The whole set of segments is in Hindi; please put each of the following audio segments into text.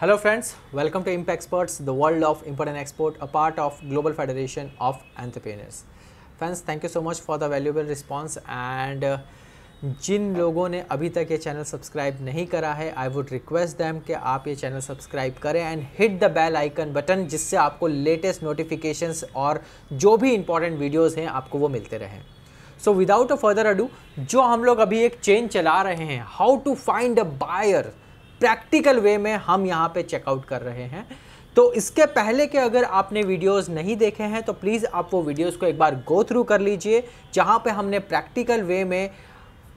Hello friends, welcome to Imp Experts, the world of import and export, a part of Global Federation of Entrepreneurs. Friends, thank you so much for the valuable response and जिन लोगों ने अभी तक ये चैनल सब्सक्राइब नहीं करा है, आई वुड रिक्वेस्ट दैम कि आप ये चैनल सब्सक्राइब करें and hit the bell icon button, जिससे आपको लेटेस्ट नोटिफिकेशंस और जो भी इंपॉर्टेंट वीडियोस हैं आपको वो मिलते रहें। So without a further ado, जो हम लोग अभी एक चेन चला रहे हैं, how to find a buyer, practical way में हम यहाँ पे चेकआउट कर रहे हैं। तो इसके पहले के अगर आपने वीडियोस नहीं देखे हैं तो प्लीज़ आप वो वीडियोस को एक बार गो थ्रू कर लीजिए, जहाँ पे हमने प्रैक्टिकल वे में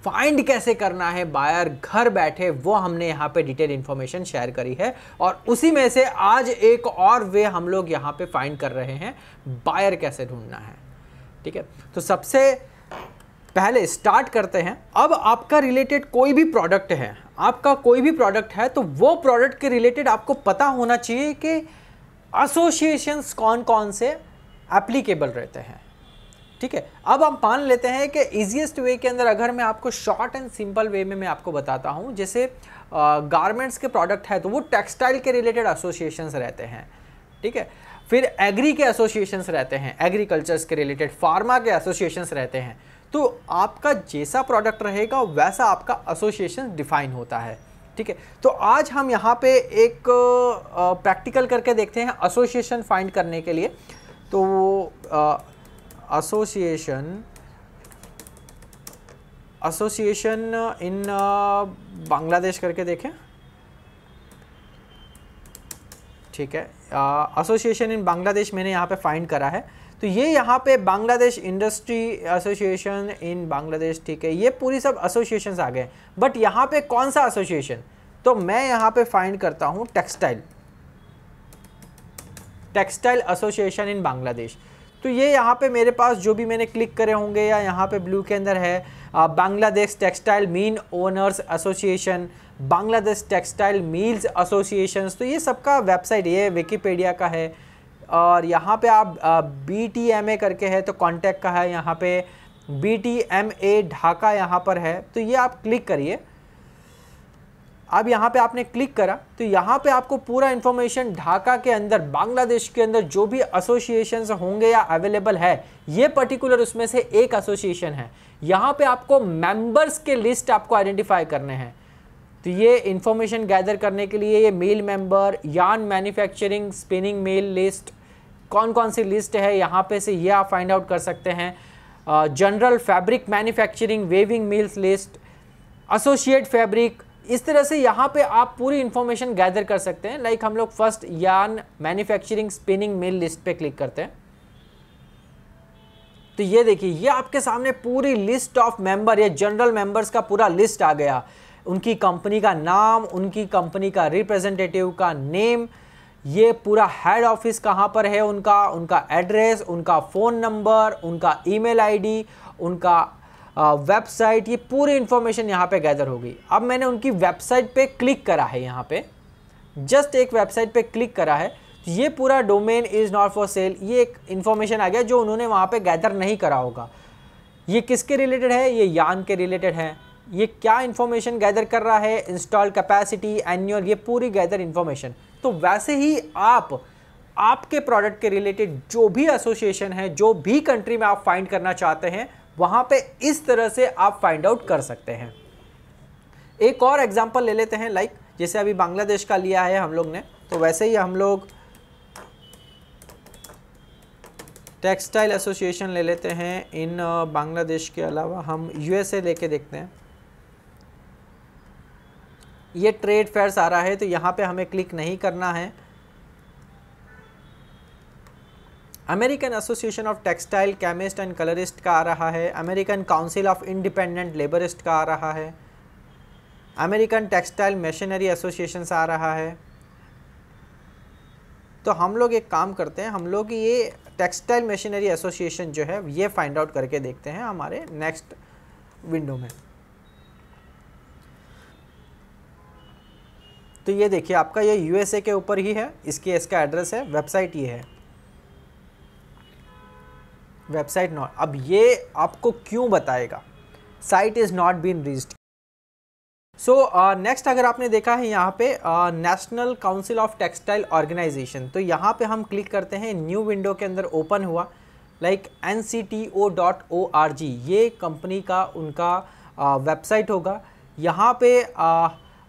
फाइंड कैसे करना है बायर घर बैठे, वो हमने यहाँ पे डिटेल इन्फॉर्मेशन शेयर करी है। और उसी में से आज एक और वे हम लोग यहाँ पे फाइंड कर रहे हैं, बायर कैसे ढूंढना है। ठीक है, तो सबसे पहले स्टार्ट करते हैं। अब आपका रिलेटेड कोई भी प्रोडक्ट है, आपका कोई भी प्रोडक्ट है, तो वो प्रोडक्ट के रिलेटेड आपको पता होना चाहिए कि एसोसिएशंस कौन कौन से एप्लीकेबल रहते हैं। ठीक है, अब हम मान लेते हैं कि इजीएस्ट वे के अंदर अगर मैं आपको शॉर्ट एंड सिंपल वे में मैं आपको बताता हूं, जैसे गारमेंट्स के प्रोडक्ट है तो वो टेक्सटाइल के रिलेटेड एसोसिएशंस रहते हैं। ठीक है, फिर एग्री के एसोसिएशंस रहते हैं, एग्रीकल्चर्स के रिलेटेड, फार्मा के एसोसिएशंस रहते हैं। तो आपका जैसा प्रोडक्ट रहेगा वैसा आपका एसोसिएशन डिफाइन होता है। ठीक है, तो आज हम यहाँ पे एक प्रैक्टिकल करके देखते हैं एसोसिएशन फाइंड करने के लिए। तो एसोसिएशन इन बांग्लादेश करके देखें। ठीक है, एसोसिएशन इन बांग्लादेश मैंने यहाँ पे फाइंड करा है। तो ये यहाँ पे Bangladesh industry association in Bangladesh, ठीक है, ये पूरी सब एसोसिएशंस आ गए। बट यहाँ पे कौन सा एसोसिएशन, तो मैं यहाँ पे फाइंड करता हूँ टेक्सटाइल एसोसिएशन इन बांग्लादेश। तो ये यहाँ पे मेरे पास जो भी मैंने क्लिक करे होंगे, या यहाँ पे ब्लू के अंदर है Bangladesh textile mill owners association, Bangladesh textile mills association, तो ये सबका वेबसाइट ये विकिपीडिया का है। और यहाँ पे आप BTMA करके है तो कांटेक्ट का है, यहाँ पे BTMA ढाका यहाँ पर है, तो ये आप क्लिक करिए। अब यहाँ पे आपने क्लिक करा तो यहाँ पे आपको पूरा इन्फॉर्मेशन ढाका के अंदर, बांग्लादेश के अंदर जो भी एसोसिएशंस होंगे या अवेलेबल है, ये पर्टिकुलर उसमें से एक एसोसिएशन है। यहाँ पे आपको मेंबर्स के लिस्ट आपको आइडेंटिफाई करने हैं। तो ये इन्फॉर्मेशन गैदर करने के लिए ये mill member, yarn manufacturing, spinning mill list, कौन कौन सी लिस्ट है यहाँ पे से ये आप फाइंड आउट कर सकते हैं। General fabric manufacturing weaving mills list, associate fabric, इस तरह से यहाँ पे आप पूरी इन्फॉर्मेशन गैदर कर सकते हैं। लाइक हम लोग first yarn manufacturing spinning mill list पे क्लिक करते हैं। तो ये देखिए, ये आपके सामने पूरी लिस्ट ऑफ मेंबर या जनरल मेंबर्स का पूरा लिस्ट आ गया। उनकी कंपनी का नाम, उनकी कंपनी का रिप्रेजेंटेटिव का नेम, ये पूरा हेड ऑफिस कहाँ पर है उनका एड्रेस, उनका फ़ोन नंबर, उनका ईमेल आईडी, उनका वेबसाइट, ये पूरी इंफॉर्मेशन यहाँ पे गैदर हो गई। अब मैंने उनकी वेबसाइट पे क्लिक करा है, यहाँ पे जस्ट एक वेबसाइट पे क्लिक करा है, तो ये पूरा domain is not for sale, ये एक इन्फॉर्मेशन आ गया जो उन्होंने वहाँ पे गैदर नहीं करा होगा। ये किसके रिलेटेड है, ये यार्न के रिलेटेड है। ये क्या इन्फॉर्मेशन गैदर कर रहा है, इंस्टॉल कैपेसिटी, एनुअल, ये पूरी गैदर इन्फॉर्मेशन। तो वैसे ही आपके प्रोडक्ट के रिलेटेड जो भी एसोसिएशन है, जो भी कंट्री में आप फाइंड करना चाहते हैं, वहाँ पे इस तरह से आप फाइंड आउट कर सकते हैं। एक और एग्जांपल ले लेते हैं, लाइक जैसे अभी बांग्लादेश का लिया है हम लोग ने, तो वैसे ही हम लोग टेक्सटाइल एसोसिएशन ले लेते हैं इन बांग्लादेश के अलावा हम USA लेके देखते हैं। ये ट्रेड फेयर्स आ रहा है, तो यहाँ पे हमें क्लिक नहीं करना है। American association of textile chemist and colourist का आ रहा है, अमेरिकन काउंसिल ऑफ इंडिपेंडेंट लेबरिस्ट का आ रहा है, अमेरिकन टेक्सटाइल मशीनरी एसोसिएशन आ रहा है। तो हम लोग एक काम करते हैं, हम लोग ये टेक्सटाइल मशीनरी एसोसिएशन जो है ये फाइंड आउट करके देखते हैं हमारे नेक्स्ट विंडो में। तो ये देखिए, आपका ये USA के ऊपर ही है, इसका एड्रेस है, वेबसाइट ये है, वेबसाइट नॉट। अब ये आपको क्यों बताएगा, site is not been reached, so next अगर आपने देखा है यहाँ पे national council of textile organisation, तो यहाँ पे हम क्लिक करते हैं, न्यू विंडो के अंदर ओपन हुआ, लाइक ncto.org, ये कंपनी का उनका वेबसाइट होगा। यहाँ पे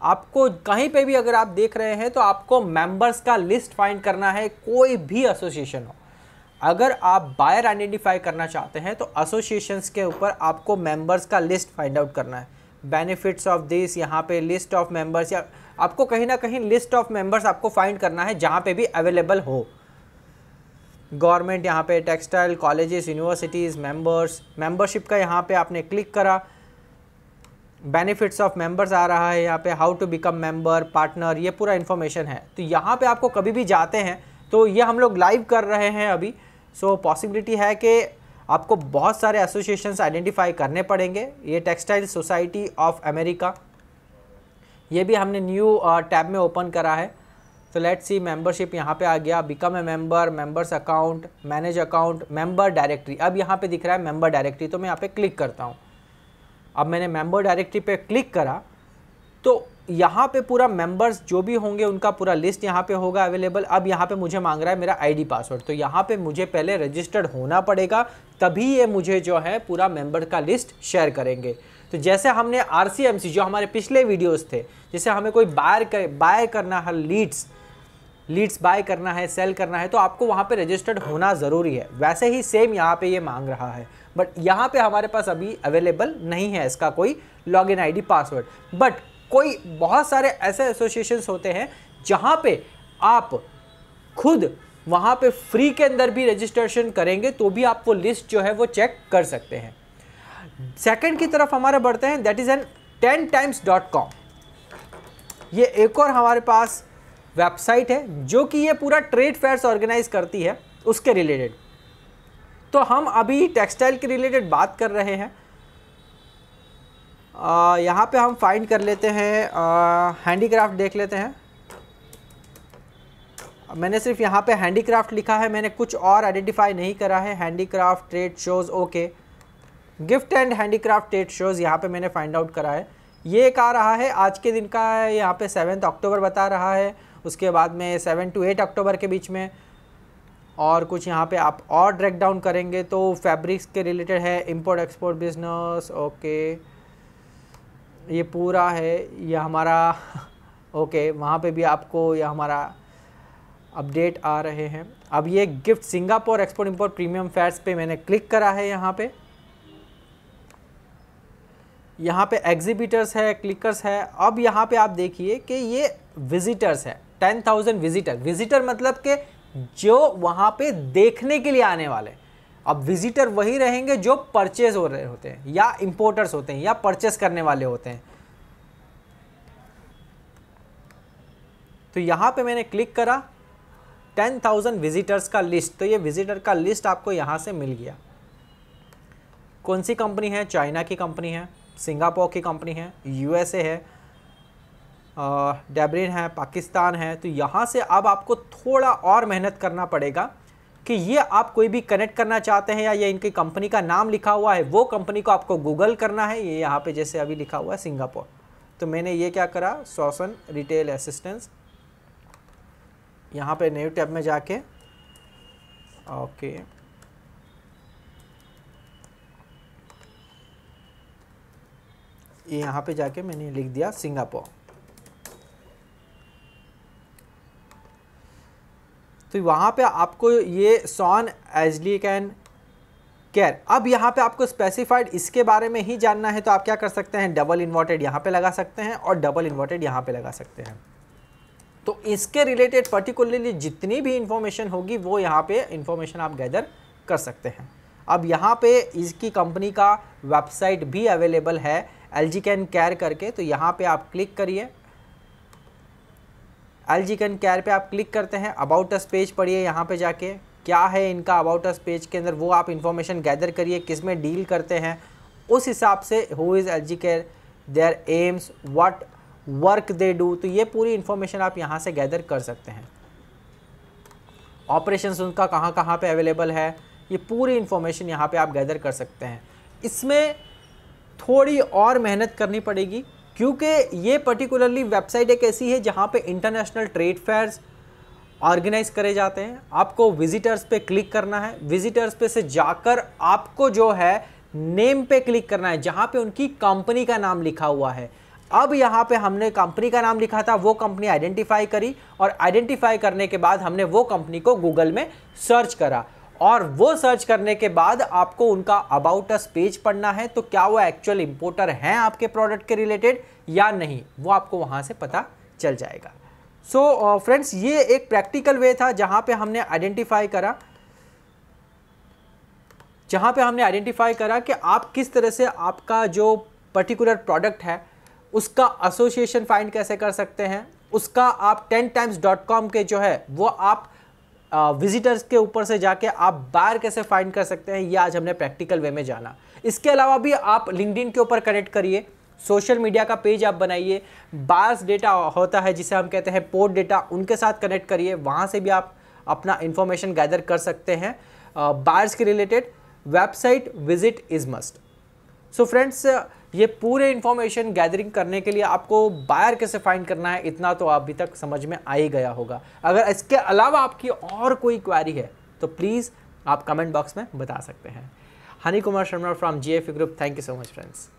आपको कहीं पे भी अगर आप देख रहे हैं तो आपको मेंबर्स का लिस्ट फाइंड करना है, कोई भी एसोसिएशन हो। अगर आप बायर आइडेंटिफाई करना चाहते हैं तो एसोसिएशंस के ऊपर आपको मेंबर्स का लिस्ट फाइंड आउट करना है। बेनिफिट्स ऑफ दिस, यहाँ पे लिस्ट ऑफ मेंबर्स, या आपको कहीं ना कहीं लिस्ट ऑफ मेंबर्स आपको फाइंड करना है जहाँ पे भी अवेलेबल हो। गवर्नमेंट, यहाँ पे textile, colleges, universities, members, membership का यहाँ पे आपने क्लिक करा, बेनिफिट्स ऑफ मेंबर्स आ रहा है यहाँ पे, how to become member, partner, ये पूरा इन्फॉर्मेशन है। तो यहाँ पे आपको कभी भी जाते हैं तो ये हम लोग लाइव कर रहे हैं अभी, सो पॉसिबिलिटी है कि आपको बहुत सारे एसोसिएशंस आइडेंटिफाई करने पड़ेंगे। ये टेक्सटाइल सोसाइटी ऑफ अमेरिका, ये भी हमने न्यू टैब में ओपन करा है। तो लेट्स सी, मेंबरशिप यहाँ पे आ गया, become a member, members account, manage account, member directory. अब यहाँ पे दिख रहा है मेंबर डायरेक्टरी, तो मैं यहाँ पे क्लिक करता हूँ। अब मैंने मेंबर डायरेक्टरी पे क्लिक करा तो यहाँ पे पूरा मेंबर्स जो भी होंगे उनका पूरा लिस्ट यहाँ पे होगा अवेलेबल। अब यहाँ पे मुझे मांग रहा है मेरा आईडी पासवर्ड, तो यहाँ पे मुझे पहले रजिस्टर्ड होना पड़ेगा, तभी ये मुझे जो है पूरा मेंबर का लिस्ट शेयर करेंगे। तो जैसे हमने RCMC जो हमारे पिछले वीडियोस थे, जैसे हमें कोई बाय करना है, लीड्स बाय करना है, सेल करना है, तो आपको वहाँ पे रजिस्टर्ड होना ज़रूरी है। वैसे ही सेम यहाँ पे ये मांग रहा है, बट यहाँ पे हमारे पास अभी अवेलेबल नहीं है इसका कोई लॉगिन आईडी पासवर्ड। बट कोई बहुत सारे ऐसे एसोसिएशंस होते हैं जहाँ पे आप खुद वहाँ पे फ्री के अंदर भी रजिस्ट्रेशन करेंगे तो भी आप वो लिस्ट जो है वो चेक कर सकते हैं। सेकंड की तरफ हमारे बढ़ते हैं, दैट इज़ एन 10times.com। ये एक और हमारे पास वेबसाइट है जो कि ये पूरा ट्रेड फेयर्स ऑर्गेनाइज करती है उसके रिलेटेड। तो हम अभी टेक्सटाइल के रिलेटेड बात कर रहे हैं। यहाँ पे हम फाइंड कर लेते हैं, हैंडीक्राफ्ट देख लेते हैं। मैंने सिर्फ यहाँ पे हैंडीक्राफ्ट लिखा है, मैंने कुछ और आइडेंटिफाई नहीं करा है। Handicraft trade shows, okay, gift and handicraft trade shows यहाँ पे मैंने फाइंड आउट करा है। ये एक आ रहा है आज के दिन का, यहाँ पे 7 अक्टूबर बता रहा है, उसके बाद में 7 to 8 अक्टूबर के बीच में। और कुछ यहाँ पे आप और ड्रैग डाउन करेंगे तो फैब्रिक्स के रिलेटेड है, इंपोर्ट एक्सपोर्ट बिजनेस, ओके, ये पूरा है, ये हमारा ओके, वहाँ पे भी आपको ये हमारा अपडेट आ रहे हैं। अब ये gift Singapore export import premium fairs पे मैंने क्लिक करा है। यहाँ पे एग्जिबिटर्स है, क्लिकर्स है। अब यहाँ पे आप देखिए कि ये विजिटर्स है, 10,000 विजिटर मतलब कि जो वहाँ पे देखने के लिए आने वाले। अब विजिटर वही रहेंगे जो परचेज हो रहे होते हैं या इंपोर्टर्स होते हैं या परचेस करने वाले होते हैं। तो यहाँ पे मैंने क्लिक करा, 10,000 विजिटर्स का लिस्ट। तो ये विजिटर का लिस्ट आपको यहाँ से मिल गया। कौन सी कंपनी है? चाइना की कंपनी है, सिंगापुर की कंपनी है, USA है, डेब्रिन है, पाकिस्तान है। तो यहाँ से अब आपको थोड़ा और मेहनत करना पड़ेगा कि ये आप कोई भी कनेक्ट करना चाहते हैं या ये इनकी कंपनी का नाम लिखा हुआ है वो कंपनी को आपको गूगल करना है। ये यहाँ पे जैसे अभी लिखा हुआ है सिंगापुर, तो मैंने ये क्या करा, सॉसन रिटेल असिस्टेंस, यहाँ पे न्यू टैब में जाके ओके, ये यहाँ पे जाके मैंने लिख दिया सिंगापुर। तो वहाँ पे आपको ये सॉन एजलिकन केयर। अब यहाँ पे आपको स्पेसिफाइड इसके बारे में ही जानना है तो आप क्या कर सकते हैं, डबल इन्वर्टेड यहाँ पे लगा सकते हैं और डबल इन्वर्टेड यहाँ पे लगा सकते हैं। तो इसके रिलेटेड पर्टिकुलरली जितनी भी इंफॉर्मेशन होगी वो यहाँ पे इंफॉर्मेशन आप गैदर कर सकते हैं। अब यहाँ पे इसकी कंपनी का वेबसाइट भी अवेलेबल है, एल्जिकन केयर करके। तो यहाँ पे आप क्लिक करिए, एल्जिकन केयर पे आप क्लिक करते हैं, अबाउट अस पेज पढ़िए, यहाँ पे जाके क्या है इनका अबाउट अस पेज के अंदर वो आप इंफॉर्मेशन गैदर करिए, किस में डील करते हैं, उस हिसाब से who is Elgicare, their aims, what work they do. तो ये पूरी इंफॉर्मेशन आप यहाँ से गैदर कर सकते हैं। ऑपरेशंस उनका कहाँ कहाँ पे अवेलेबल है, ये पूरी इंफॉर्मेशन यहाँ पे आप गैदर कर सकते हैं। इसमें थोड़ी और मेहनत करनी पड़ेगी क्योंकि ये पर्टिकुलरली वेबसाइट एक ऐसी है जहाँ पे इंटरनेशनल ट्रेड फेयर्स ऑर्गेनाइज करे जाते हैं। आपको विजिटर्स पे क्लिक करना है, विजिटर्स पे से जाकर आपको जो है नेम पे क्लिक करना है जहाँ पे उनकी कंपनी का नाम लिखा हुआ है। अब यहाँ पे हमने कंपनी का नाम लिखा था, वो कंपनी आइडेंटिफाई करी और आइडेंटिफाई करने के बाद हमने वो कंपनी को गूगल में सर्च करा और वो सर्च करने के बाद आपको उनका अबाउट अस पेज पढ़ना है। तो क्या वो एक्चुअल इंपोर्टर हैं आपके प्रोडक्ट के रिलेटेड या नहीं, वो आपको वहाँ से पता चल जाएगा। सो फ्रेंड्स, ये एक प्रैक्टिकल वे था जहाँ पे हमने आइडेंटिफाई करा कि आप किस तरह से आपका जो पर्टिकुलर प्रोडक्ट है उसका एसोसिएशन फाइंड कैसे कर सकते हैं, उसका आप 10times.com के जो है वो आप विजिटर्स के ऊपर से जाके आप बायर कैसे फाइंड कर सकते हैं, ये आज हमने प्रैक्टिकल वे में जाना। इसके अलावा भी आप लिंक्डइन के ऊपर कनेक्ट करिए, सोशल मीडिया का पेज आप बनाइए, बायर्स डेटा होता है जिसे हम कहते हैं पोर्ट डेटा, उनके साथ कनेक्ट करिए, वहाँ से भी आप अपना इंफॉर्मेशन गैदर कर सकते हैं बायर्स के related. Website visit is must. So friends, ये पूरे इंफॉर्मेशन गैदरिंग करने के लिए आपको बायर कैसे फाइंड करना है इतना तो अभी तक समझ में आ ही गया होगा। अगर इसके अलावा आपकी और कोई क्वेरी है तो प्लीज़ आप कमेंट बॉक्स में बता सकते हैं। Honey Kumar Sharma from GFE group. Thank you so much friends.